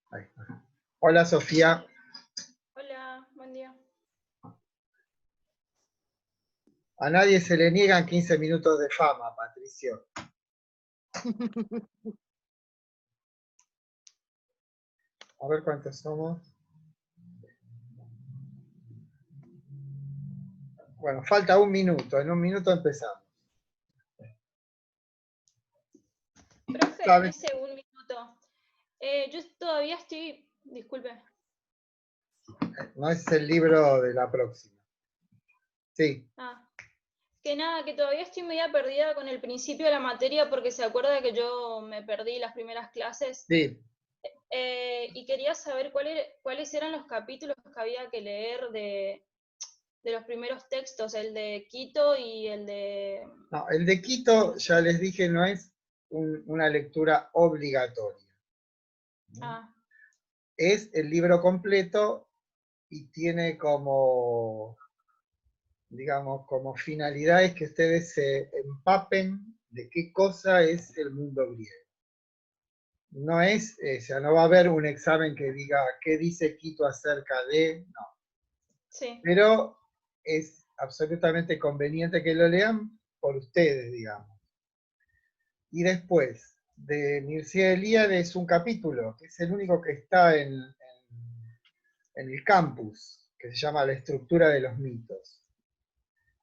Ahí está. Hola, Sofía. Hola, buen día. A nadie se le niegan 15 minutos de fama, Patricio. A ver cuántos somos. Bueno, falta un minuto. En un minuto empezamos. Profe, ¿Sabe? ese un minuto. Yo todavía estoy, disculpe. No es el libro de la próxima. Sí. Que nada, que todavía estoy media perdida con el principio de la materia porque se acuerda que yo me perdí las primeras clases. Sí. Y quería saber cuáles eran los capítulos que había que leer de los primeros textos, el de Quito y el de... No, el de Quito, ya les dije, no es una lectura obligatoria. Es el libro completo y tiene como, digamos, como finalidades que ustedes se empapen de qué cosa es el mundo griego. No es, o sea, no va a haber un examen que diga qué dice Quito acerca de, no. Sí. Pero es absolutamente conveniente que lo lean por ustedes, digamos. Y después, de Mircea Eliade es un capítulo, que es el único que está en el campus, que se llama La estructura de los mitos.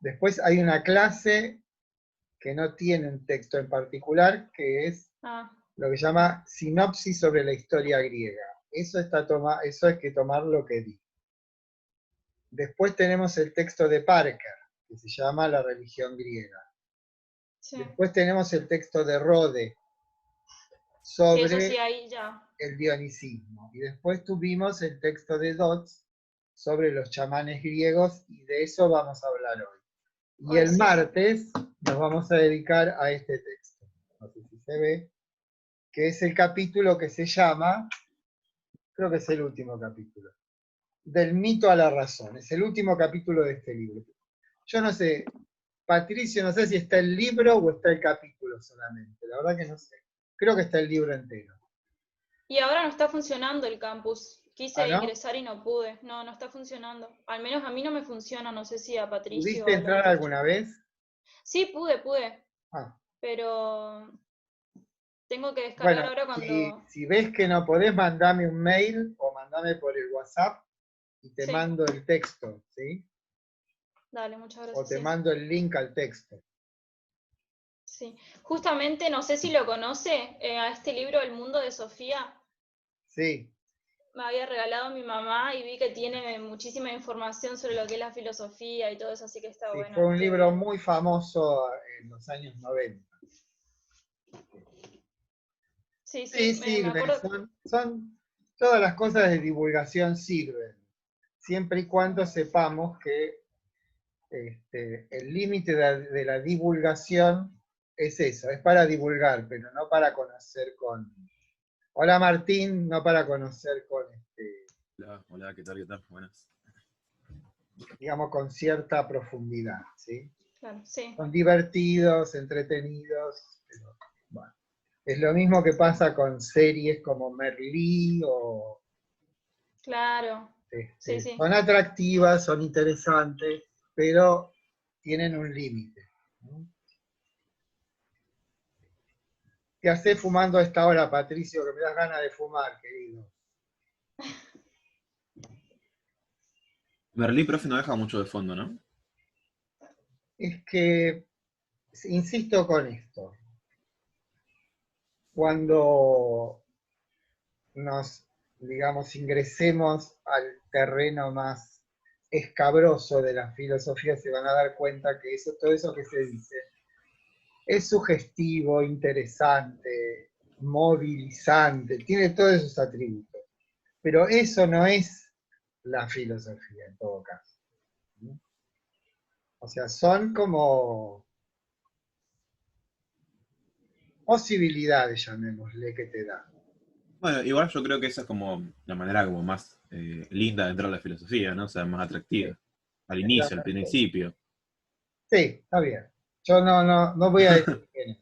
Después hay una clase que no tiene un texto en particular, que es lo que se llama sinopsis sobre la historia griega. Eso hay que tomar lo que di. Después tenemos el texto de Parker, que se llama La religión griega. Sí. Después tenemos el texto de Rode sobre sí, eso sí, ahí ya. El dionisismo. Y después tuvimos el texto de Dodds sobre los chamanes griegos, y de eso vamos a hablar hoy. Y el martes nos vamos a dedicar a este texto. No sé si se ve, que es el capítulo que se llama, creo que es el último capítulo, Del mito a la razón. Es el último capítulo de este libro. Yo no sé, Patricio, no sé si está el libro o está el capítulo solamente. La verdad que no sé. Creo que está el libro entero. Y ahora no está funcionando el campus. Quise ¿no? ingresar y no pude. No está funcionando. Al menos a mí no me funciona, no sé si a Patricio o ¿Pudiste a los entrar otros alguna chicos. vez? Sí, pude. Pero tengo que descargar ahora cuando... Si ves que no podés, mandame un mail o mandame por el WhatsApp y te mando el texto, ¿sí? Dale, muchas gracias. O te mando el link al texto. Sí, justamente, no sé si lo conoce, a este libro El mundo de Sofía. Sí. Me había regalado mi mamá y vi que tiene muchísima información sobre lo que es la filosofía y todo eso, así que está Sí, bueno. fue un libro muy famoso en los años 90. Sí, Sí, me sirven. acuerdo. Son todas las cosas de divulgación sirven, siempre y cuando sepamos que el límite de la divulgación es eso, es para divulgar, pero no para conocer con... Hola Martín, no para conocer con Hola, ¿qué tal? Buenas. Digamos, con cierta profundidad, ¿sí? Claro, sí. Son divertidos, entretenidos, pero bueno. Es lo mismo que pasa con series como Merlí o... Claro. Sí. Son atractivas, son interesantes, pero tienen un límite. ¿Qué haces fumando a esta hora, Patricio? Que me das ganas de fumar, querido. Merlí, profe, no deja mucho de fondo, ¿no? Es que, insisto con esto, cuando nos, digamos, ingresemos al terreno más escabroso de la filosofía, se van a dar cuenta que todo eso que se dice es sugestivo, interesante, movilizante, tiene todos esos atributos. Pero eso no es la filosofía, en todo caso. O sea, son como posibilidades, llamémosle, que te da. Bueno, igual yo creo que esa es como la manera como más linda de entrar a la filosofía, ¿no? O sea, más atractiva. Sí, Al inicio, al principio. sí, está bien. Yo no voy a decir que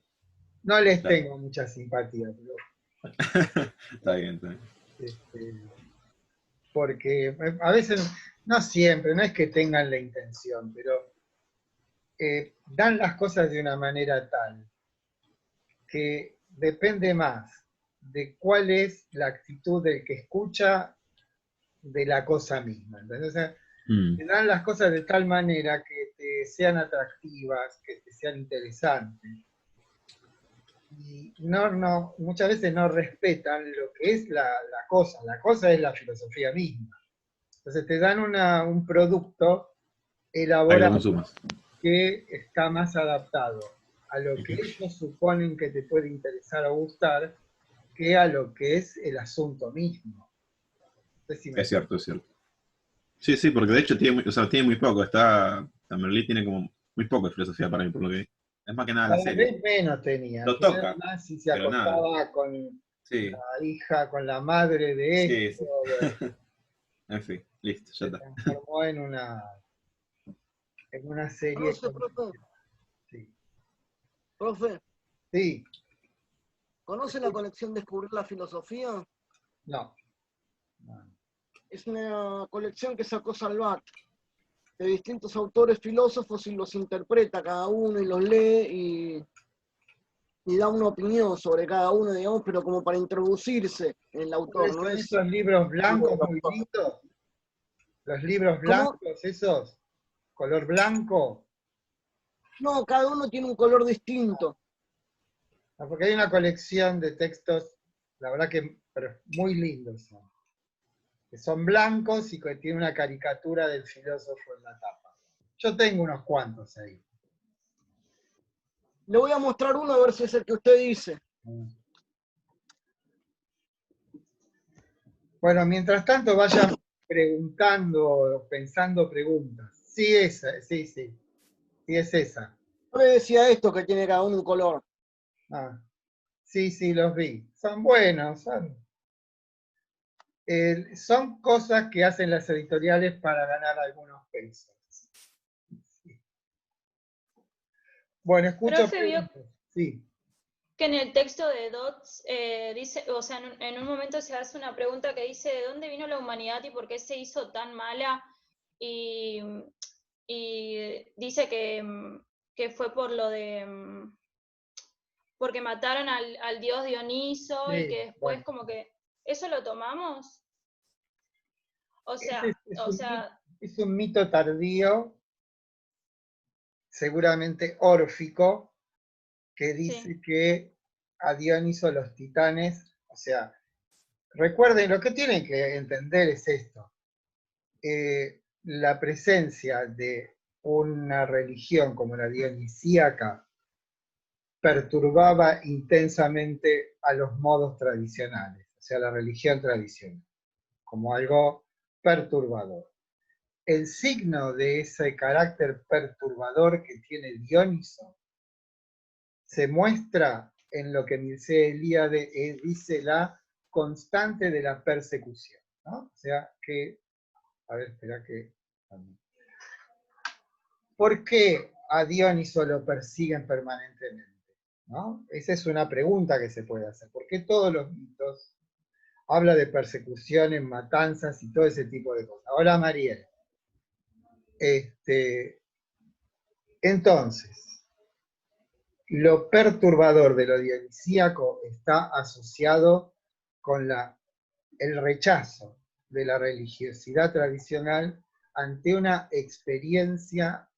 no les tengo mucha simpatía, pero... Está bien. porque a veces, no siempre, no es que tengan la intención, pero dan las cosas de una manera tal que depende más de cuál es la actitud del que escucha de la cosa misma. ¿Entendés? O sea, te dan las cosas de tal manera que te sean atractivas, que te sean interesantes. Y muchas veces no respetan lo que es la cosa es la filosofía misma. Entonces te dan un producto Para que lo elaborado consumas. que está más adaptado a lo que ellos suponen que te puede interesar o gustar que a lo que es el asunto mismo. No sé si me Es cierto, es cierto. Sí, sí, porque de hecho tiene muy poco. Tamerlí tiene como muy poco de filosofía para mí, por lo que vi. Es más que nada la cada serie. vez menos tenía, Lo que era toca, más si se pero nada. acostaba con Sí, la hija, con la madre de sí, esto, sí. bueno, En fin, listo, ya se está. transformó en una serie. Profe, Sí, profe, sí, ¿conoce la colección Descubrir la Filosofía? no. No. Es una colección que sacó Salvat de distintos autores filósofos y los interpreta cada uno y los lee y da una opinión sobre cada uno, digamos, pero como para introducirse en el autor, ¿Cuáles no son es esos libros algo blancos del muy autor. lindos? Los libros ¿Cómo? blancos, esos, color blanco. No, cada uno tiene un color distinto. No, porque hay una colección de textos, la verdad que pero muy lindos son, que son blancos y que tiene una caricatura del filósofo en la tapa. Yo tengo unos cuantos ahí. Le voy a mostrar uno a ver si es el que usted dice. Bueno, mientras tanto vayan preguntando, pensando preguntas. Sí, sí es esa. Yo le decía esto que tiene cada uno un color. Ah, sí, los vi. Son buenos, son cosas que hacen las editoriales para ganar algunos pesos. Bueno, escucho Profe, vio preguntas. Sí. que en el texto de Dots dice, o sea, en un momento se hace una pregunta que dice ¿de dónde vino la humanidad y por qué se hizo tan mala? Y dice que fue por lo de porque mataron al dios Dioniso y Sí, que después bueno. como que ¿eso lo tomamos? O Ese sea, es o un, sea, es un mito tardío, seguramente órfico, que sí. dice que a Dioniso los titanes, o sea, recuerden, lo que tienen que entender es esto. La presencia de una religión como la dionisíaca perturbaba intensamente a los modos tradicionales, o sea, la religión tradicional, como algo perturbador. El signo de ese carácter perturbador que tiene Dioniso se muestra en lo que Mircea Eliade dice la constante de la persecución, ¿no? O sea que, a ver, espera que... ¿Por qué a Dioniso lo persiguen permanentemente? ¿No? Esa es una pregunta que se puede hacer. ¿Por qué todos los mitos hablan de persecuciones, matanzas y todo ese tipo de cosas? Hola, Mariel. Entonces, lo perturbador de lo dionisíaco está asociado con el rechazo de la religiosidad tradicional ante una experiencia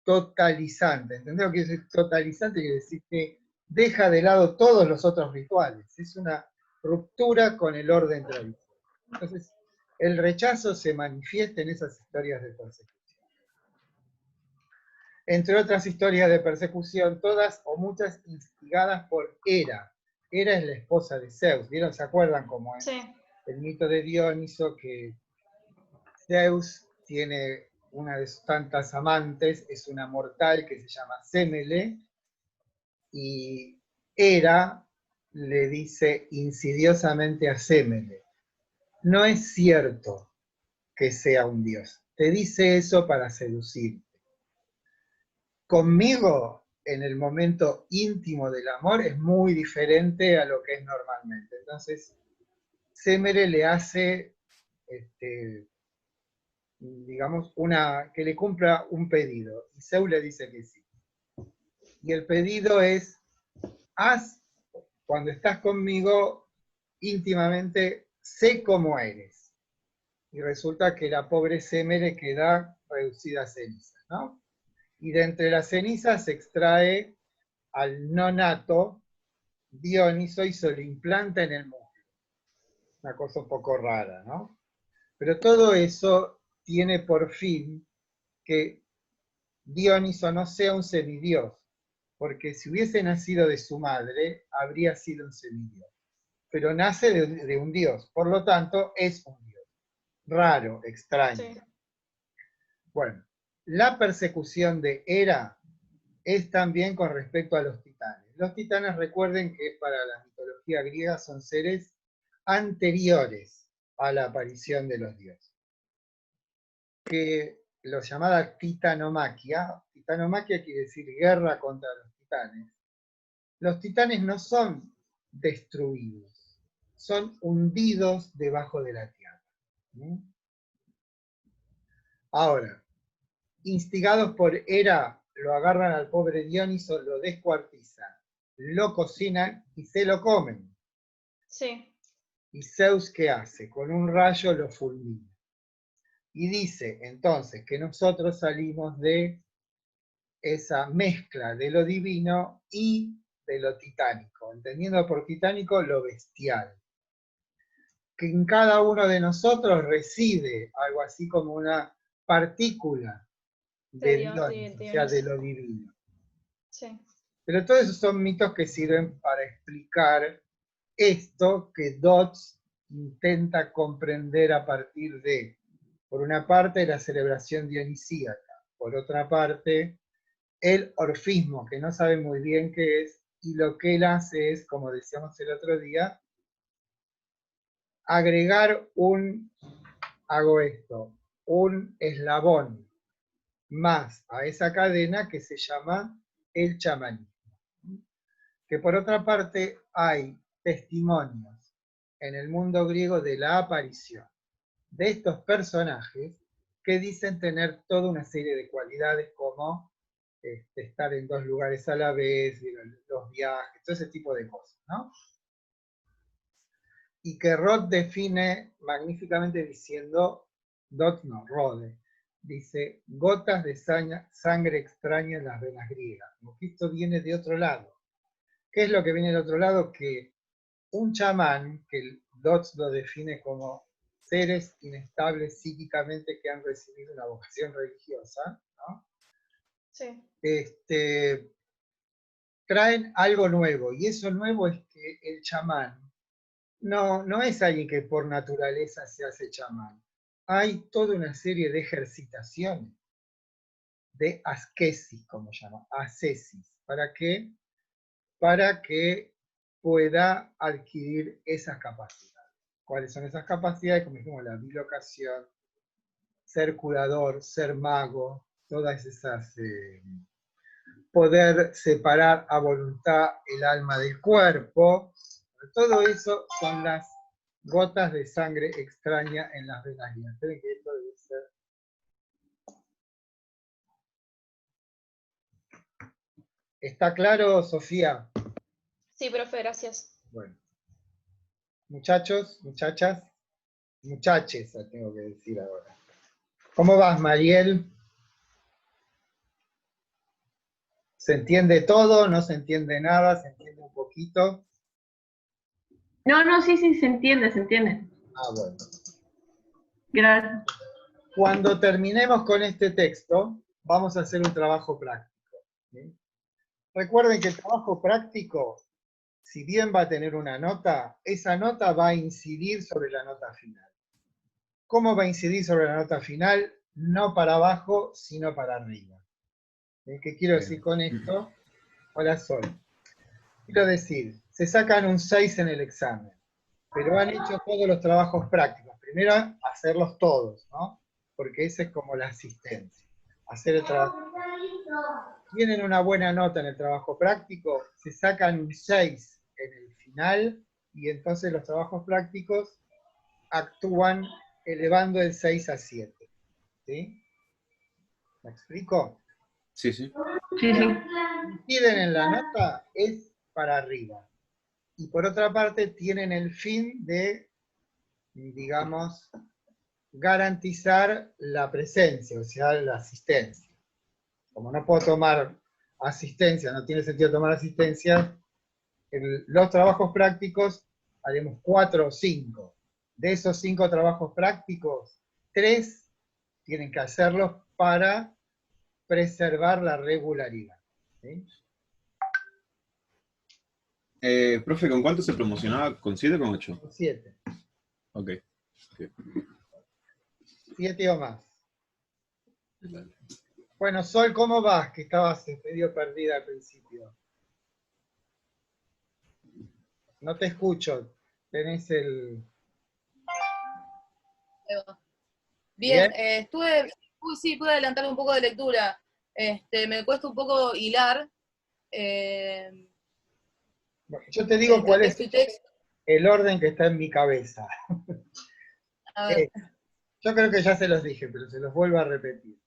totalizante. ¿Entendés lo que es totalizante? Quiere decir que deja de lado todos los otros rituales. Es una ruptura con el orden tradicional. Entonces, el rechazo se manifiesta en esas historias de persecución. Entre otras historias de persecución, todas o muchas instigadas por Hera. Hera es la esposa de Zeus. ¿Vieron? ¿Se acuerdan cómo es Sí. el mito de Dioniso? Que Zeus tiene una de sus tantas amantes, es una mortal que se llama Semele, y Hera le dice insidiosamente a Semele, no es cierto que sea un dios, te dice eso para seducirte. Conmigo, en el momento íntimo del amor, es muy diferente a lo que es normalmente. Entonces, Semere le hace, digamos, que le cumpla un pedido. Y Zeus le dice que sí. Y el pedido es, cuando estás conmigo íntimamente, sé cómo eres. Y resulta que la pobre Semere queda reducida a cenizas, ¿no? Y de entre las cenizas se extrae al nonato Dioniso y se lo implanta en el muslo. Una cosa un poco rara, ¿no? Pero todo eso tiene por fin que Dioniso no sea un semidios, porque si hubiese nacido de su madre, habría sido un semidios. Pero nace de un dios, por lo tanto es un dios. Raro, extraño. Sí. Bueno, la persecución de Hera es también con respecto a los titanes. Los titanes, recuerden que para la mitología griega son seres anteriores a la aparición de los dioses, que lo llamada titanomaquia quiere decir guerra contra los titanes. Los titanes no son destruidos, son hundidos debajo de la tierra. Ahora, instigados por Hera, lo agarran al pobre Dioniso, lo descuartizan, lo cocinan y se lo comen. Sí. ¿Y Zeus qué hace? Con un rayo lo fulmina. Y dice entonces que nosotros salimos de esa mezcla de lo divino y de lo titánico, entendiendo por titánico lo bestial. Que en cada uno de nosotros reside algo así como una partícula de Dioniso, o sea, de lo divino. Sí. Pero todos esos son mitos que sirven para explicar esto que Dodds intenta comprender a partir de, por una parte, la celebración dionisíaca, por otra parte, el orfismo, que no sabe muy bien qué es, y lo que él hace es, como decíamos el otro día, agregar un eslabón más a esa cadena que se llama el chamanismo. Que por otra parte hay testimonios en el mundo griego de la aparición de estos personajes que dicen tener toda una serie de cualidades como estar en dos lugares a la vez, los viajes, todo ese tipo de cosas, ¿no? Y que Rod define magníficamente diciendo, Rode, dice, gotas de sangre extraña en las venas griegas, como que esto viene de otro lado. ¿Qué es lo que viene del otro lado? Que un chamán, que Dodds lo define como seres inestables psíquicamente que han recibido una vocación religiosa, ¿no? Sí. Traen algo nuevo, y eso nuevo es que el chamán no es alguien que por naturaleza se hace chamán. Hay toda una serie de ejercitaciones, de ascesis, como llaman, ascesis. ¿Para qué? Para que pueda adquirir esas capacidades. ¿Cuáles son esas capacidades? Como dijimos, la bilocación, ser curador, ser mago, todas esas... poder separar a voluntad el alma del cuerpo. Todo eso son las gotas de sangre extraña en las venas. Esperen que esto debe ser... ¿Está claro, Sofía? Sí, profe, gracias. Bueno. Muchachos, muchachas, muchaches, tengo que decir ahora. ¿Cómo vas, Mariel? ¿Se entiende todo? ¿No se entiende nada? ¿Se entiende un poquito? No, sí, se entiende, se entiende. Ah, bueno. Gracias. Cuando terminemos con este texto, vamos a hacer un trabajo práctico. ¿Sí? Recuerden que el trabajo práctico, si bien va a tener una nota, esa nota va a incidir sobre la nota final. ¿Cómo va a incidir sobre la nota final? No para abajo, sino para arriba. ¿Qué quiero decir con esto? Hola, Sol. Quiero decir, se sacan un 6 en el examen, pero han hecho todos los trabajos prácticos. Primero, hacerlos todos, ¿no? Porque esa es como la asistencia. Hacer el trabajo. Tienen una buena nota en el trabajo práctico, se sacan un 6 en el final, y entonces los trabajos prácticos actúan elevando el 6 a 7. ¿Sí? ¿Me explico? Sí, sí. Sí, sí. Piden en la nota es para arriba. Y por otra parte tienen el fin de, digamos, garantizar la presencia, o sea, la asistencia. Como no puedo tomar asistencia, no tiene sentido tomar asistencia, en los trabajos prácticos haremos 4 o 5. De esos 5 trabajos prácticos, 3 tienen que hacerlos para preservar la regularidad. ¿Sí? Profe, ¿con cuánto se promocionaba? ¿Con 7 o con 8? 7. Ok. 7 o más. Bueno, Sol, ¿cómo vas? Que estabas medio perdida al principio. No te escucho. Tenés el... Bien, ¿Bien? sí, pude adelantar un poco de lectura. Me cuesta un poco hilar Yo te digo entre cuál es texto y texto. el orden que está en mi cabeza. A ver, Yo creo que ya se los dije, pero se los vuelvo a repetir.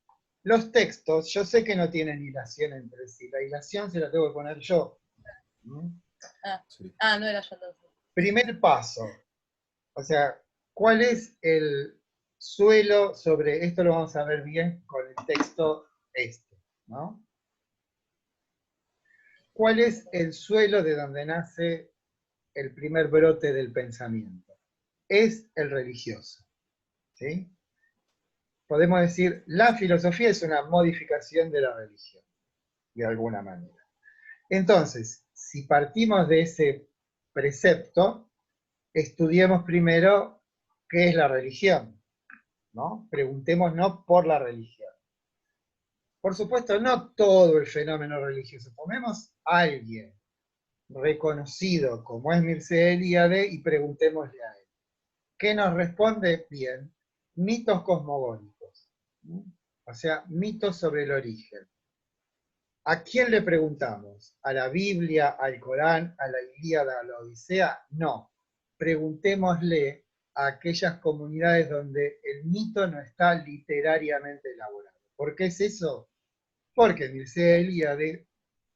Los textos, yo sé que no tienen hilación entre sí. La hilación se la tengo que poner yo. ¿Mm? Sí. no era yo entonces. Primer paso. O sea, ¿cuál es el suelo sobre, esto lo vamos a ver bien con el texto ¿no? ¿Cuál es el suelo de donde nace el primer brote del pensamiento? Es el religioso. ¿Sí? Podemos decir, la filosofía es una modificación de la religión, de alguna manera. Entonces, si partimos de ese precepto, estudiemos primero qué es la religión, ¿no? Preguntémonos por la religión. Por supuesto, no todo el fenómeno religioso. Tomemos a alguien reconocido como es Mircea Eliade y preguntémosle a él. ¿Qué nos responde? Bien, mitos cosmogónicos. O sea, mitos sobre el origen. ¿A quién le preguntamos? ¿A la Biblia, al Corán, a la Ilíada, a la Odisea? No. Preguntémosle a aquellas comunidades donde el mito no está literariamente elaborado. ¿Por qué es eso? Porque Mircea Eliade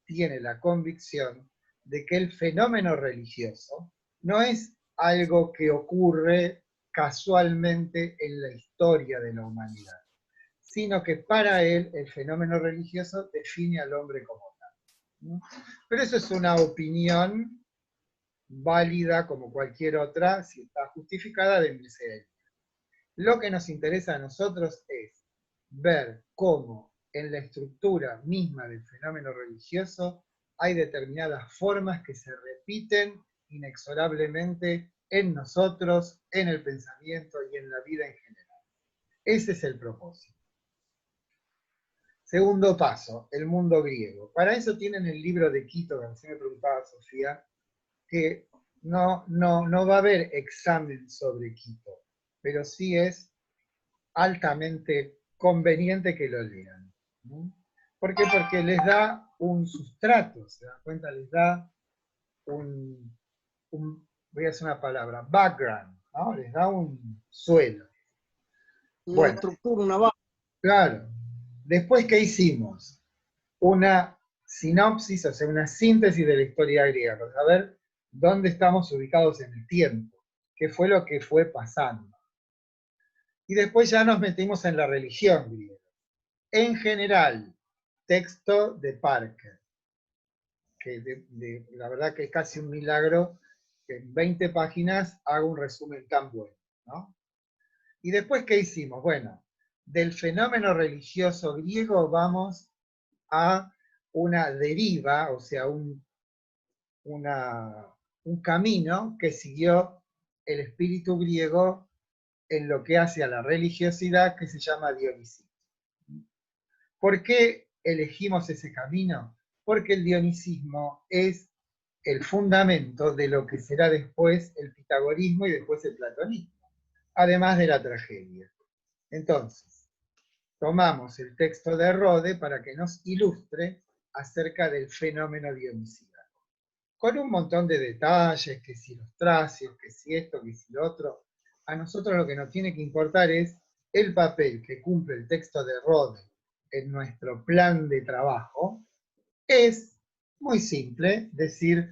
tiene la convicción de que el fenómeno religioso no es algo que ocurre casualmente en la historia de la humanidad, sino que para él el fenómeno religioso define al hombre como tal. Pero eso es una opinión válida como cualquier otra, si está justificada, de Mircea Eliade. Lo que nos interesa a nosotros es ver cómo en la estructura misma del fenómeno religioso hay determinadas formas que se repiten inexorablemente en nosotros, en el pensamiento y en la vida en general. Ese es el propósito. Segundo paso, el mundo griego. Para eso tienen el libro de Quito, que recién me preguntaba Sofía, que no va a haber examen sobre Quito, pero sí es altamente conveniente que lo lean. ¿No? ¿Por qué? Porque les da un sustrato, ¿se dan cuenta? Les da voy a hacer una palabra, background, ¿no? Les da un suelo. Una Bueno, estructura, una base. claro. Después, ¿qué hicimos? Una sinopsis, o sea, una síntesis de la historia griega, para saber dónde estamos ubicados en el tiempo, qué fue lo que fue pasando. Y después ya nos metimos en la religión griega. En general, texto de Parker, que la verdad que es casi un milagro que en 20 páginas haga un resumen tan bueno, ¿no? Y después, ¿qué hicimos? Bueno, del fenómeno religioso griego vamos a una deriva, o sea, un camino que siguió el espíritu griego en lo que hace a la religiosidad, que se llama dionisismo. ¿Por qué elegimos ese camino? Porque el dionisismo es el fundamento de lo que será después el pitagorismo y después el platonismo, además de la tragedia. Entonces, tomamos el texto de Rode para que nos ilustre acerca del fenómeno dionisíaco, con un montón de detalles, que si los tracios, que si esto, que si lo otro, a nosotros lo que nos tiene que importar es el papel que cumple el texto de Rode en nuestro plan de trabajo. Es muy simple decir,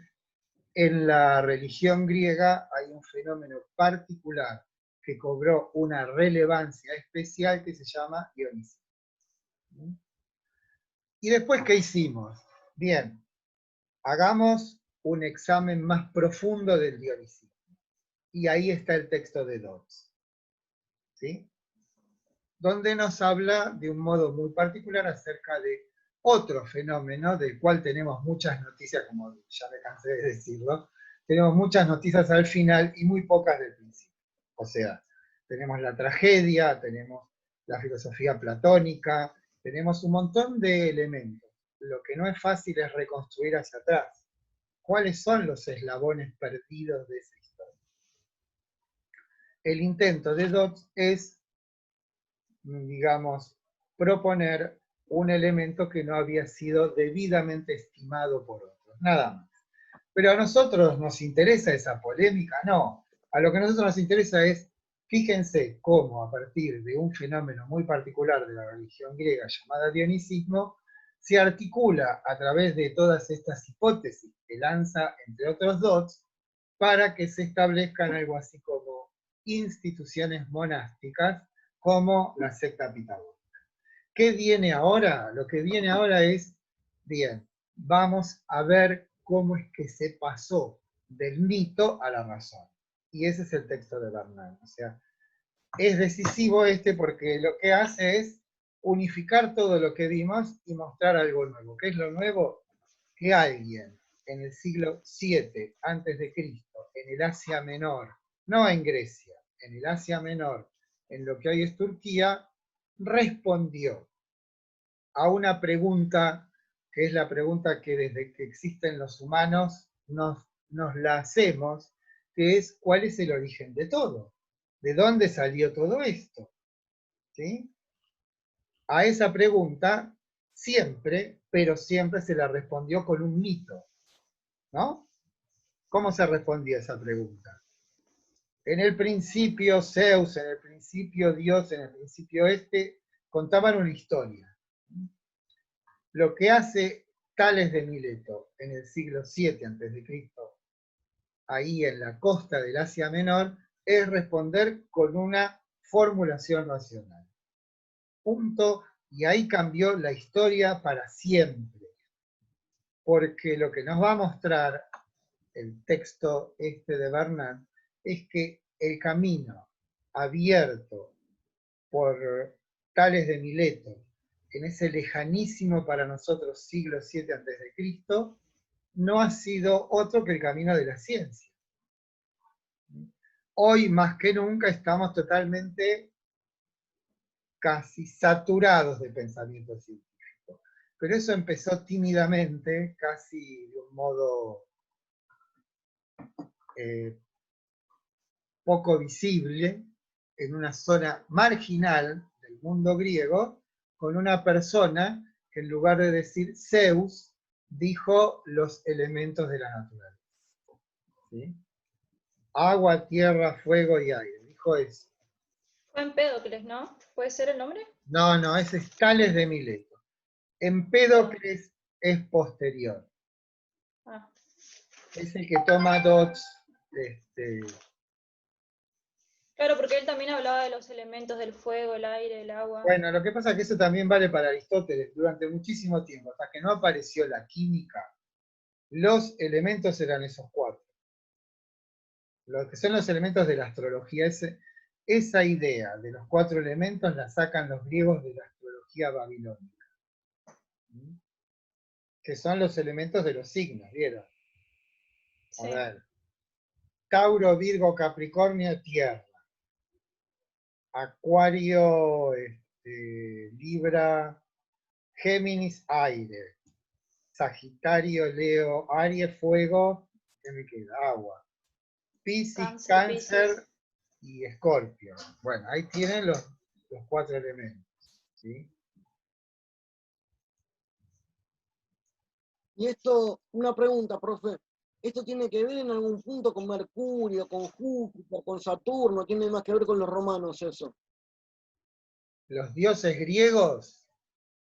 en la religión griega hay un fenómeno particular que cobró una relevancia especial que se llama Dionisio. ¿Y después qué hicimos? Bien, hagamos un examen más profundo del dionisismo. Y ahí está el texto de Dodds, ¿sí? Donde nos habla de un modo muy particular acerca de otro fenómeno del cual tenemos muchas noticias, como ya me cansé de decirlo, tenemos muchas noticias al final y muy pocas del principio. O sea, tenemos la tragedia, tenemos la filosofía platónica, tenemos un montón de elementos. Lo que no es fácil es reconstruir hacia atrás. ¿Cuáles son los eslabones perdidos de esa historia? El intento de Dodds es, digamos, proponer un elemento que no había sido debidamente estimado por otros, nada más. Pero a nosotros nos interesa esa polémica, no. A lo que a nosotros nos interesa es, fíjense cómo a partir de un fenómeno muy particular de la religión griega llamada dionisismo, se articula a través de todas estas hipótesis que lanza, entre otros Dodds, para que se establezcan algo así como instituciones monásticas, como la secta pitagórica. ¿Qué viene ahora? Lo que viene ahora es, bien, vamos a ver cómo es que se pasó del mito a la razón. Y ese es el texto de Bernal. O sea, es decisivo porque lo que hace es unificar todo lo que vimos y mostrar algo nuevo. ¿Qué es lo nuevo? Que alguien en el siglo VII a.C., en el Asia Menor, no en Grecia, en el Asia Menor, en lo que hoy es Turquía, respondió a una pregunta que es la pregunta que desde que existen los humanos nos la hacemos, que es ¿cuál es el origen de todo? ¿De dónde salió todo esto? ¿Sí? A esa pregunta siempre, pero siempre se la respondió con un mito, ¿no? ¿Cómo se respondía esa pregunta? En el principio Zeus, en el principio Dios, en el principio contaban una historia. Lo que hace Tales de Mileto en el siglo VII a.C., ahí en la costa del Asia Menor, es responder con una formulación racional. Punto, y ahí cambió la historia para siempre. Porque lo que nos va a mostrar el texto de Bernal es que el camino abierto por Tales de Mileto en ese lejanísimo para nosotros siglo VII a.C., no ha sido otro que el camino de la ciencia. Hoy más que nunca estamos totalmente casi saturados de pensamiento científico. Pero eso empezó tímidamente, casi de un modo poco visible, en una zona marginal del mundo griego, con una persona que en lugar de decir Zeus, dijo los elementos de la naturaleza. ¿Sí? Agua, tierra, fuego y aire. Dijo eso. Fue Empédocles, ¿no? ¿Puede ser el nombre? No, ese es Tales de Mileto. Empédocles es posterior. Ah. Es el que toma Dodds. Claro, porque él también hablaba de los elementos del fuego, el aire, el agua. Bueno, lo que pasa es que eso también vale para Aristóteles. Durante muchísimo tiempo, hasta que no apareció la química, los elementos eran esos cuatro. Lo que son los elementos de la astrología, esa idea de los cuatro elementos la sacan los griegos de la astrología babilónica. Que son los elementos de los signos, ¿vieron? Sí. A ver. Tauro, Virgo, Capricornio, Tierra. Acuario, Libra, Géminis, aire. Sagitario, Leo, Aries, fuego, ¿qué me queda? Agua. Piscis, Cáncer y Escorpio. Bueno, ahí tienen los cuatro elementos. ¿Sí? Y esto, una pregunta, profe. ¿Esto tiene que ver en algún punto con Mercurio, con Júpiter, con Saturno? ¿Tiene más que ver con los romanos eso? Los dioses griegos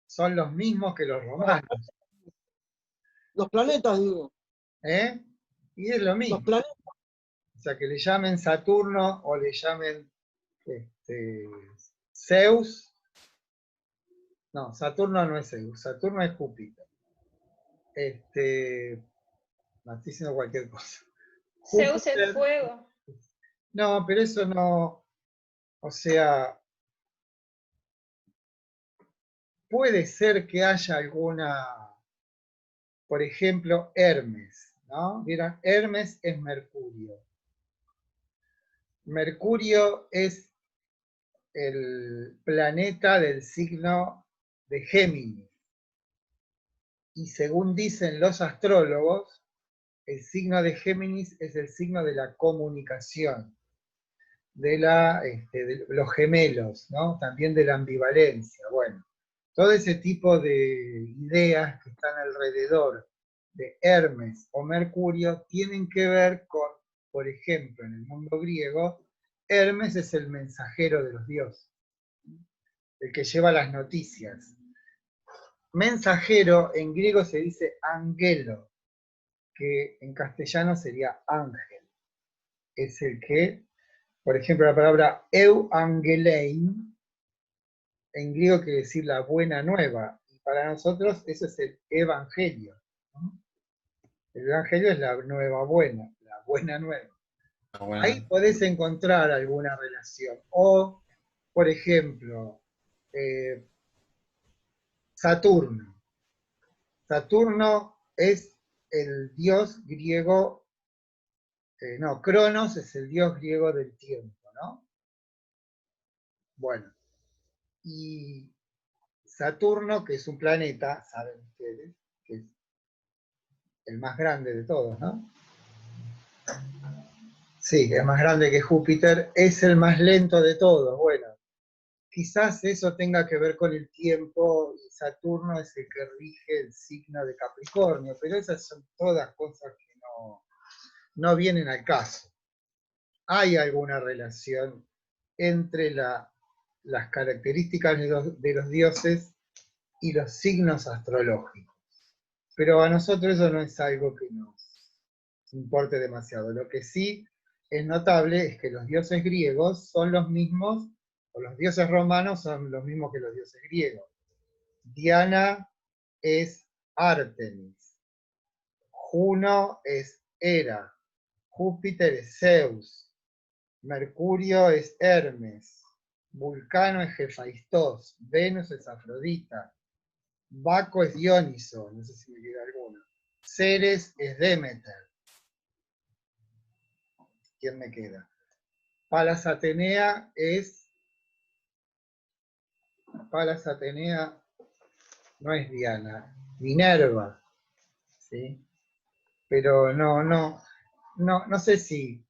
son los mismos que los romanos, Los planetas, digo. ¿eh? Y es lo Los mismo. planetas. O sea, que le llamen Saturno o le llamen Zeus. No, Saturno no es Zeus, Saturno es Júpiter. No, estoy diciendo cualquier cosa. Zeus es Júpiter, fuego. no, pero eso no, o sea, puede ser que haya alguna, por ejemplo, Hermes, ¿no? Vieron, Hermes es Mercurio. Mercurio es el planeta del signo de Géminis. Y según dicen los astrólogos, el signo de Géminis es el signo de la comunicación, de los gemelos, ¿no? También de la ambivalencia. Bueno, todo ese tipo de ideas que están alrededor de Hermes o Mercurio tienen que ver con, por ejemplo, en el mundo griego, Hermes es el mensajero de los dioses, el que lleva las noticias. Mensajero en griego se dice angelo, que en castellano sería ángel. Es el que, por ejemplo, la palabra euangelein, en griego quiere decir la buena nueva, y para nosotros eso es el evangelio, ¿no? El evangelio es la nueva buena, la buena nueva. Ahí podés encontrar alguna relación. O, por ejemplo, Saturno. Saturno es el dios griego, no, Cronos es el dios griego del tiempo, ¿no? Bueno, y Saturno, que es un planeta, saben ustedes, que es el más grande de todos, ¿no? Sí, es más grande que Júpiter, es el más lento de todos. Bueno, quizás eso tenga que ver con el tiempo, y Saturno es el que rige el signo de Capricornio, pero esas son todas cosas que no vienen al caso. Hay alguna relación entre las características de los dioses y los signos astrológicos. Pero a nosotros eso no es algo que nos importe demasiado. Lo que sí es notable es que los dioses griegos son los mismos, o los dioses romanos son los mismos que los dioses griegos. Diana es Artemis, Juno es Hera, Júpiter es Zeus, Mercurio es Hermes, Vulcano es Hefaistos, Venus es Afrodita, Baco es Dioniso, no sé si me queda alguno, Ceres es Demeter. ¿Quién me queda? Palas Atenea no es Diana, Minerva, ¿sí? Pero no sé si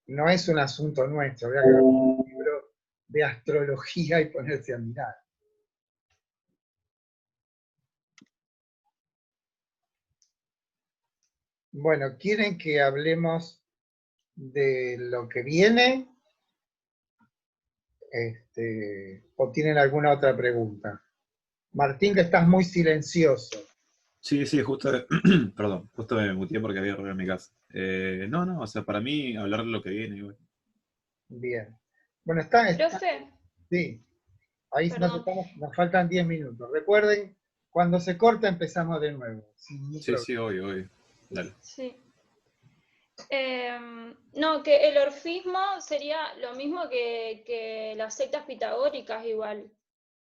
no es un asunto nuestro, habría que ver un libro de astrología y ponerse a mirar. Bueno, ¿quieren que hablemos de lo que viene? ¿O tienen alguna otra pregunta? Martín, que estás muy silencioso. Sí, sí, justo, perdón, justo me muteé porque había ruido en mi casa. No, o sea, para mí hablar de lo que viene, igual. Bien. Bueno, Profe, sí, ahí perdón. nos faltan 10 minutos. Recuerden, cuando se corta empezamos de nuevo. Sí, sí, hoy. Dale. Sí. No, que el orfismo sería lo mismo que las sectas pitagóricas igual,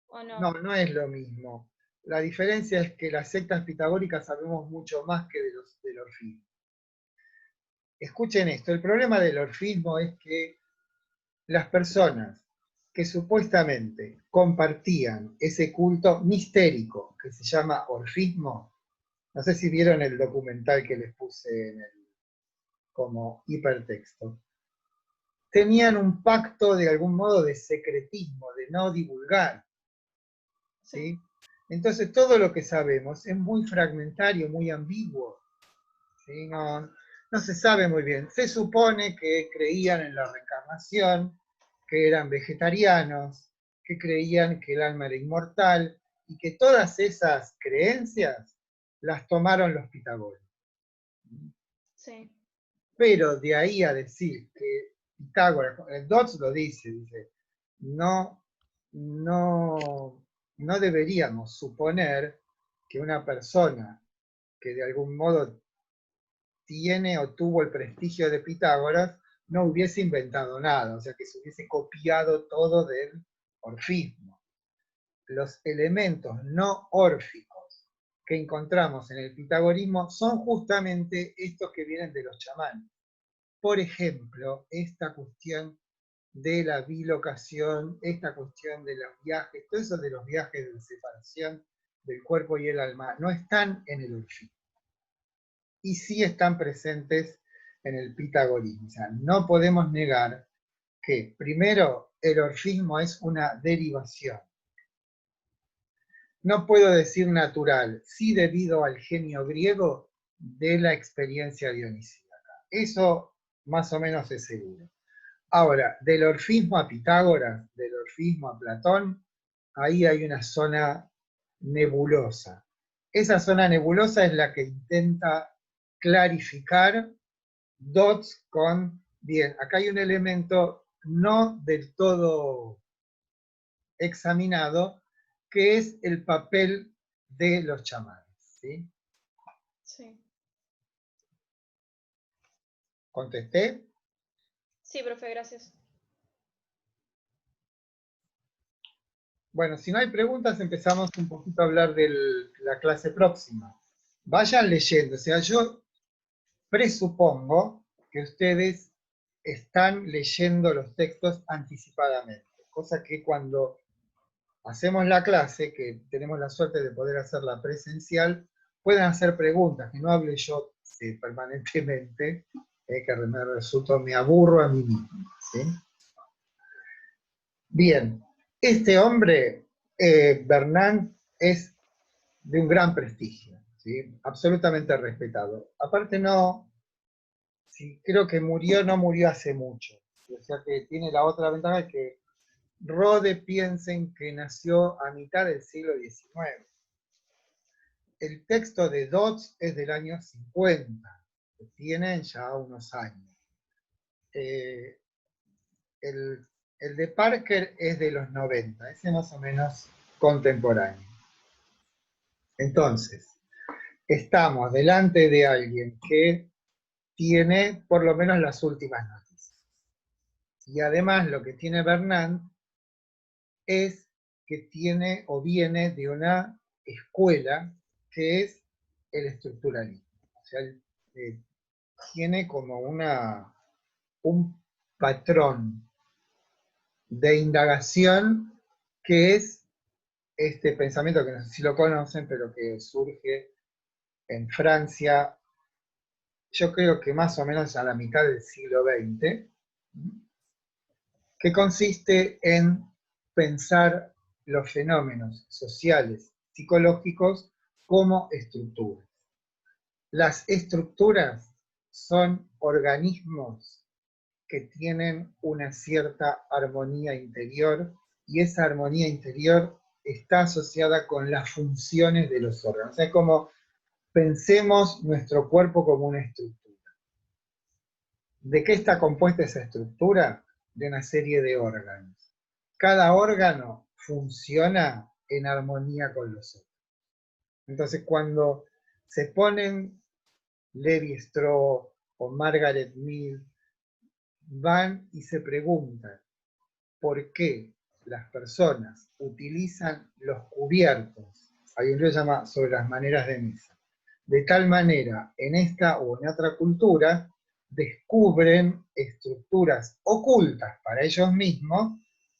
¿o no? No es lo mismo. La diferencia es que las sectas pitagóricas sabemos mucho más que del orfismo. Escuchen esto, el problema del orfismo es que las personas que supuestamente compartían ese culto mistérico que se llama orfismo, no sé si vieron el documental que les puse como hipertexto, tenían un pacto de algún modo de secretismo, de no divulgar. ¿Sí? Entonces todo lo que sabemos es muy fragmentario, muy ambiguo. ¿sí? No se sabe muy bien. Se supone que creían en la reencarnación, que eran vegetarianos, que creían que el alma era inmortal, y que todas esas creencias las tomaron los pitagóricos. Sí, Pero de ahí a decir que Pitágoras, Dodds lo dice, no, no deberíamos suponer que una persona que de algún modo tiene o tuvo el prestigio de Pitágoras no hubiese inventado nada, o sea, que se hubiese copiado todo del orfismo. Los elementos no órficos que encontramos en el pitagorismo son justamente estos que vienen de los chamanes. Por ejemplo, esta cuestión de la bilocación, esta cuestión de los viajes, todo eso de los viajes de separación del cuerpo y el alma, no están en el orfismo. Y sí están presentes en el pitagorismo. O sea, no podemos negar que, primero, el orfismo es una derivación. No puedo decir natural, sí debido al genio griego de la experiencia dionisíaca. Eso más o menos es seguro. Ahora, del orfismo a Pitágoras, del orfismo a Platón, ahí hay una zona nebulosa. Esa zona nebulosa es la que intenta clarificar Dodds con, bien, acá hay un elemento no del todo examinado, que es el papel de los chamanes. ¿Sí? sí. ¿Contesté? Sí, profe, gracias. Bueno, si no hay preguntas, empezamos un poquito a hablar de la clase próxima. Vayan leyendo, o sea, yo presupongo que ustedes están leyendo los textos anticipadamente, cosa que cuando hacemos la clase, que tenemos la suerte de poder hacerla presencial, pueden hacer preguntas, que no hable yo permanentemente, que me resulta, me aburro a mí mismo. ¿Sí? Bien, este hombre, Bernard, es de un gran prestigio, ¿sí? Absolutamente respetado. Aparte no, si creo que murió, no murió hace mucho. O sea que tiene la otra ventaja que Rode piensen que nació a mitad del siglo XIX. El texto de Dodds es del año 50, que tienen ya unos años. El de Parker es de los 90, ese más o menos contemporáneo. Entonces, estamos delante de alguien que tiene por lo menos las últimas noticias. Y además lo que tiene Bernard es que tiene o viene de una escuela que es el estructuralismo. O sea, tiene como un patrón de indagación que es este pensamiento que no sé si lo conocen, pero que surge en Francia, yo creo que más o menos a la mitad del siglo XX, que consiste en pensar los fenómenos sociales, psicológicos, como estructuras. Las estructuras son organismos que tienen una cierta armonía interior y esa armonía interior está asociada con las funciones de los órganos. O sea, como pensemos nuestro cuerpo como una estructura. ¿De qué está compuesta esa estructura? De una serie de órganos. Cada órgano funciona en armonía con los otros. Entonces, cuando se ponen Levi Strauss o Margaret Mead, van y se preguntan por qué las personas utilizan los cubiertos, hay un libro que se llama Sobre las maneras de mesa, de tal manera en esta o en otra cultura descubren estructuras ocultas para ellos mismos,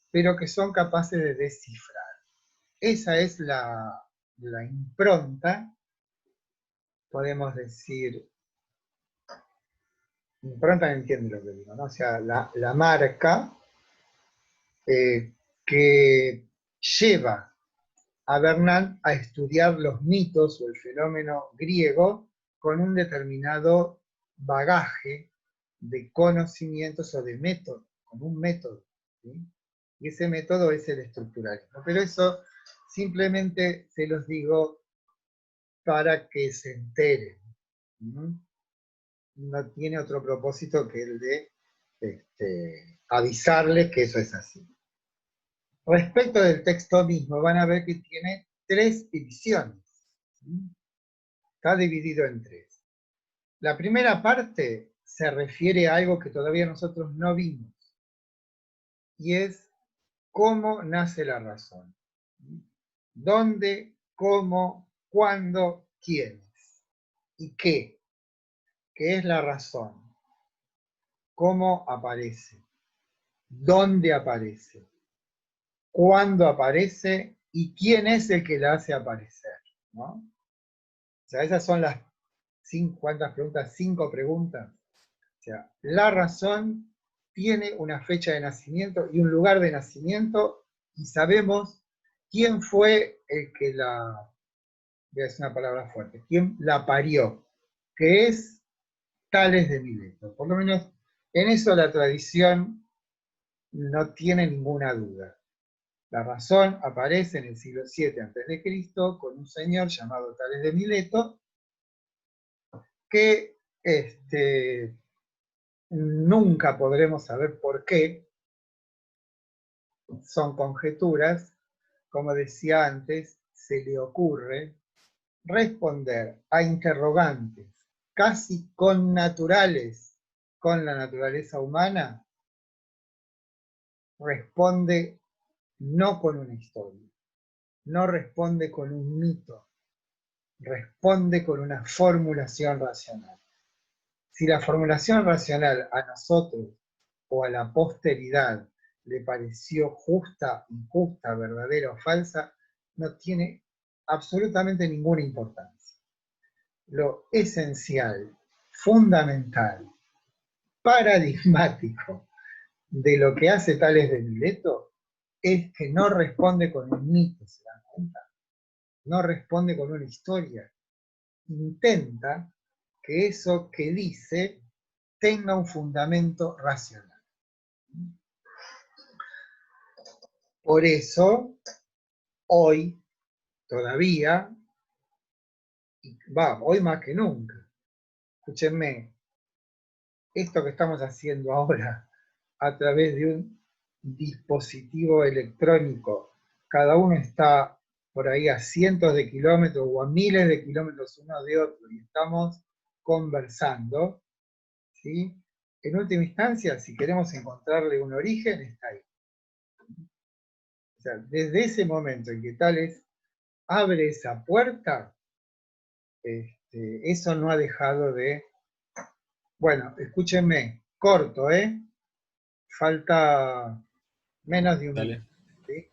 pero que son capaces de descifrar. Esa es la impronta, podemos decir, impronta, entiende lo que digo, ¿no? O sea, la marca que lleva a Bernard a estudiar los mitos o el fenómeno griego con un determinado bagaje de conocimientos o de método, con un método, ¿sí? Y ese método es el estructuralismo. Pero eso simplemente se los digo para que se enteren. No tiene otro propósito que el de avisarles que eso es así. Respecto del texto mismo, van a ver que tiene 3 divisiones. Está dividido en 3. La primera parte se refiere a algo que todavía nosotros no vimos, y es cómo nace la razón. ¿Dónde, cómo, cuándo, quiénes? ¿Y qué? ¿Qué es la razón? ¿Cómo aparece? ¿Dónde aparece? ¿Cuándo aparece? ¿Y quién es el que la hace aparecer? ¿No? O sea, esas son las ¿cuántas preguntas? 5 preguntas. O sea, la razón tiene una fecha de nacimiento y un lugar de nacimiento, y sabemos quién fue el que la, voy a decir una palabra fuerte, quién la parió, que es Tales de Mileto. Por lo menos en eso la tradición no tiene ninguna duda. La razón aparece en el siglo VII a.C. con un señor llamado Tales de Mileto, que nunca podremos saber por qué, son conjeturas. Como decía antes, se le ocurre responder a interrogantes casi connaturales con la naturaleza humana, responde no con una historia, no responde con un mito, responde con una formulación racional. Si la formulación racional a nosotros o a la posteridad le pareció justa, injusta, verdadera o falsa, no tiene absolutamente ninguna importancia. Lo esencial, fundamental, paradigmático de lo que hace Tales de Mileto es que no responde con un mito, ¿se dan cuenta? No responde con una historia. Intenta que eso que dice tenga un fundamento racional. Por eso, hoy, todavía, hoy más que nunca, escúchenme, esto que estamos haciendo ahora a través de un dispositivo electrónico, cada uno está por ahí a cientos de kilómetros o a miles de kilómetros uno de otro, y estamos conversando, ¿sí? En última instancia, si queremos encontrarle un origen, está ahí. O sea, desde ese momento en que Tales abre esa puerta, eso no ha dejado de... Bueno, escúchenme, corto, falta menos de un Dale. minuto, ¿sí?